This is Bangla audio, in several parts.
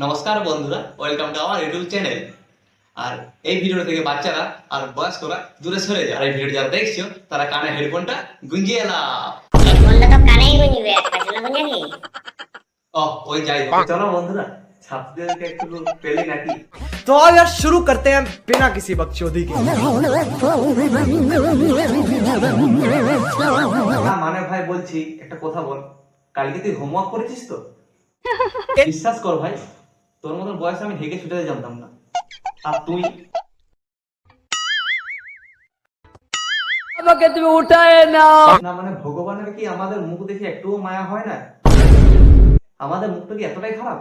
নমস্কার বন্ধুরা, welcome to our YouTube channel. আর এই ভিডিও থেকে বাচ্চারা আর বয়স্করা দূরে সরে যায়। আর এই ভিডিও যারা দেখছো তারা কানে হেডফোনটা গুঞ্জিয়ে নাও। হেডফোনটা তো কানেই গুঞ্জবে, পেছনে গুঞ্জে কি? ওই যাই হোক, চলো বন্ধুরা ছাত্রদেরকে একটু পেলে নাকি। तो आओ यार शुरू करते हैं बिना किसी बकचोदी के। মানে ভাই বলছি একটা কথা বল, কালকে তুই হোমওয়ার্ক করেছিস তো? বিশ্বাস কর ভাই, তোর মতন বয়সে আমি হেগে ছুটে জানতাম না। আর তুই আমাকে তুমি উঠায় না। না মানে ভগবানের কি আমাদের মুখ দেখে একটুও মায়া হয় না? আমাদের মুখটা কি এতটাই খারাপ?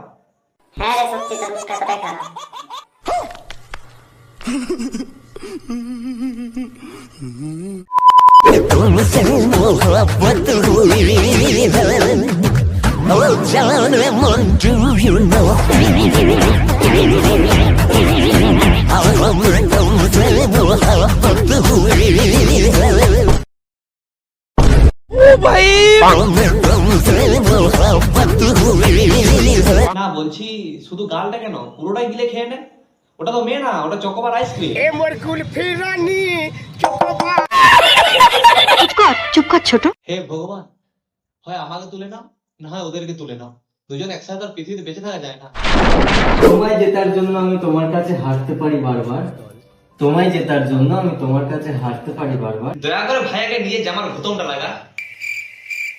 হ্যাঁ রে, সত্যি তোর মুখটা এতটাই খারাপ। না বলছি শুধু গালটা কেন, পুরোটাই গিলে খেয়ে নে। ওটা তো মেয়ে না, ওটা চকোবার আইসক্রিম। চুপ কর ছোট। হে ভগবান, হয় আমাকে তুলে নাও, না হয় ওদেরকে তুলে নাও। দুজন একসাথে আর পৃথিবীতে বেঁচে থাকা যায় না। তোমায় জেতার জন্য আমি তোমার কাছে হারতে পারি বারবার। তোমায় জেতার জন্য আমি তোমার কাছে হারতে পারি বারবার। দয়া করে ভাইয়াকে নিয়ে জামার ঘুতমটা লাগা।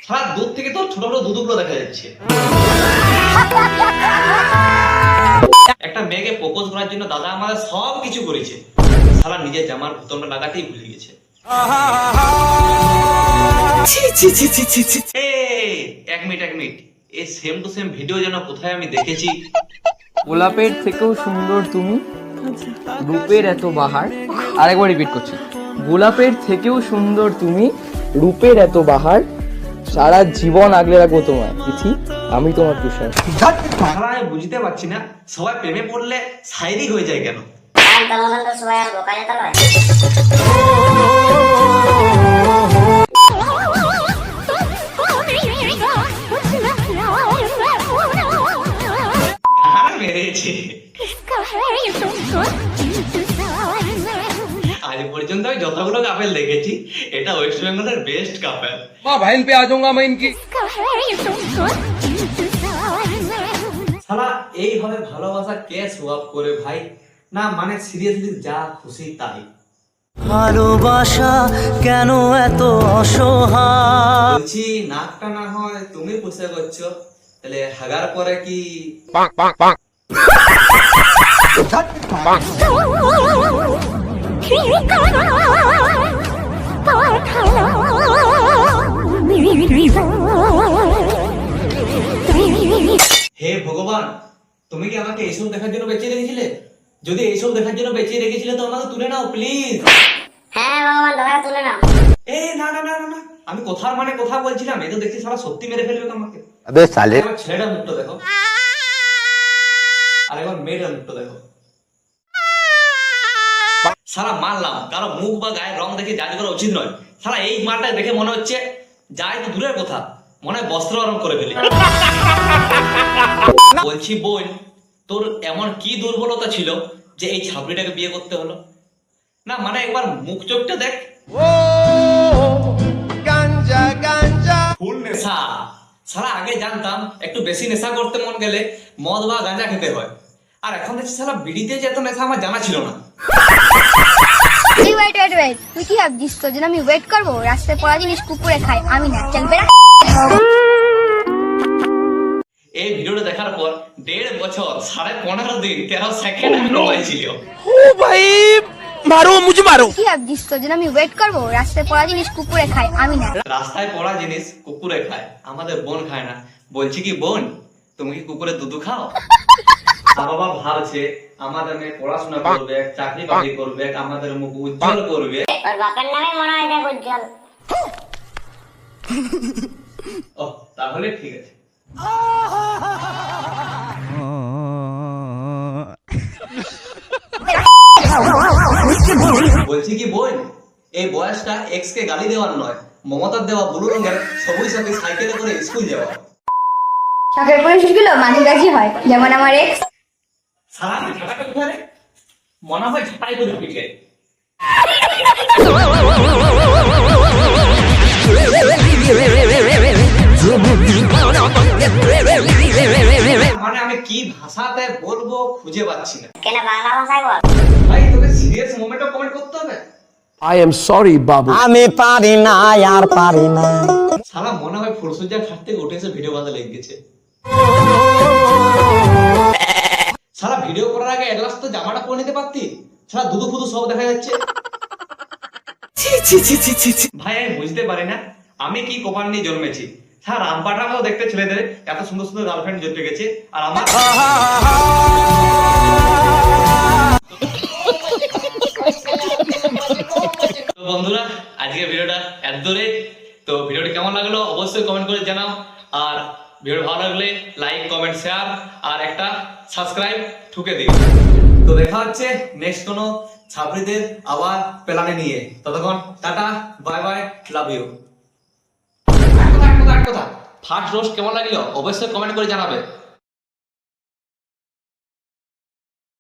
সারা দূর থেকে তোর ছোট ছোট দুধগুলো দেখা যাচ্ছে। একটা মেয়েকে প্রপোজ করার জন্য দাদা আমাদের সব কিছু করেছে, সারা নিজের জামার ঘুতমটা লাগাতেই ভুলে গেছে। এক মিনিট, এই সেম টু সেম ভিডিও যেন কোথায় আমি দেখেছি। গোলাপের থেকেও সুন্দর তুমি, রূপের এত বাহার। আরেকবার রিপিট করছি, গোলাপের থেকেও সুন্দর তুমি, রূপের এত বাহার। সারা জীবন আগলে রাখবো তোমায় তিথি, আমি তোমার তুষার। আমি বুঝতে পারছি না, সবাই প্রেমে পড়লে শায়রি হয়ে যায় কেন? তোমার মতো সবাই আর বোকা যেতে হয়? গান মেরেছে। আজ পর্যন্ত আমি যতগুলো কাপেল দেখেছি, এটা ওয়েস্ট বেঙ্গলের বেস্ট কাপেল। बहन पे आ जाऊंगा मैं इनकी। শালা এইভাবে ভালোবাসা কে সোয়াব করে ভাই? না মানে সিরিয়াসলি যা খুশি তাই। ভালোবাসা কেন এত অসহায়? বলছি নাকটা না হয় তুমি পুষে করছো, তাহলে হাগার পরে কি হে ভগবান, তুমি কি আমাকে এইসব দেখার জন্য বেঁচে রেখেছিলে? যদি এইসব দেখার জন্য বেঁচে রেখেছিলে তো আমাকে তুলে নাও প্লিজ। হ্যাঁ ভগবান, দয়া তুলে নাও। না, আমি কথার মানে কথা বলছিলাম, এ তো দেখছি সারা সত্যি মেরে ফেলবে আমাকে। अबे साले এবার ছেলেটার মুখটা দেখো, আর এবার মেয়েটার মুখটা দেখো। সারা মারলাম, কারো মুখ বা গায়ের রং দেখে জাজ করা উচিত নয়। সারা এই মালটা দেখে মনে হচ্ছে যাই তো দূরের কথা, মনে হয় বস্ত্র আরম্ভ করে ফেলি। বলছি বোন, তোর এমন কি দুর্বলতা ছিল যে এই ছাবড়িটাকে বিয়ে করতে হলো? না মানে একবার মুখ চোখটা দেখ, ফুল নেশা। সারা আগে জানতাম একটু বেশি নেশা করতে মন গেলে মদ বা গাঁজা খেতে হয়, আর এখন দেখছি সারা বিড়িতে যে এত নেশা আমার জানা ছিল না। ওয়েট তুই কি ভাবছিস তোর জন্য আমি ওয়েট করবো? রাস্তায় পড়া জিনিস কুকুরে খাই, আমি না। চল বেড়া। এই ভিডিওটা দেখার পর 1.5 বছর 15.5 দিন 13 সেকেন্ড আমি মোবাইল ছিল। मारो मुझे मारो। কি ভাবছিস তোর জন্য আমি ওয়েট করবো? রাস্তায় পড়া জিনিস কুকুরে খাই, আমি না। রাস্তায় পড়া জিনিস কুকুরে খায়, আমাদের বোন খায় না। বলছি কি বোন, তুমি কি কুকুরের দুধ খাও? মা বাবা ভাবছে আমাদের মেয়ে পড়াশোনা করবে, চাকরি বাকরি করবে, আমাদের মুখ উজ্জ্বল করবে। ওর বাপের নামে মনে হয় দেখ উজ্জ্বল। ও তাহলে ঠিক আছে। বলছি কি বোন, এই বয়সটা এক্স কে গালি দেওয়ার নয়, মমতার দেওয়া ব্লু রঙের সবুজ সাথে সাইকেলে করে স্কুল যাওয়া। শখের পুরুষগুলো মাঝাকাছি হয়, যেমন আমার এক্স। সারা ঝাঁটাটা কোথায় রে? মনে হয় ঝাঁটাই করে পিঠে। মানে আমি কি ভাষাতে বলবো খুঁজে পাচ্ছি না। কেন বাংলা ভাষায় বল। ভাই তোকে সিরিয়াস মোমেন্টে কমেন্ট করতে হবে। I am sorry, Babu. আমি পারি না আর পারি না। সারা মনে হয় ফুলসজ্জার ঘাট থেকে উঠে এসে ভিডিও বানাতে লেগে গেছে। সারা ভিডিও করার আগে এডলাস তো জামাটা পরে নিতে পারতি। সারা দুধু ফুদু সব দেখা যাচ্ছে। ভাই আমি বুঝতে পারি না আমি কি কপাল নিয়ে জন্মেছি। সারা রামপাটার মতো দেখতে ছেলেদের এত সুন্দর সুন্দর গার্লফ্রেন্ড জুটে গেছে আর আমার তো বন্ধুরা আজকে ভিডিওটা এত দূরে। তো ভিডিওটি কেমন লাগলো অবশ্যই কমেন্ট করে জানাও। আর ভিডিও ভালো লাগলে লাইক কমেন্ট শেয়ার আর একটা সাবস্ক্রাইব ঠুকে দিও। তো দেখা হচ্ছে নেক্সট কোনো ছাত্রীদের আবার প্ল্যানে নিয়ে। ততক্ষণ tata bye bye love you. এক কথা ফার্স্ট রোস্ট কেমন লাগলো অবশ্যই কমেন্ট করে জানাবে।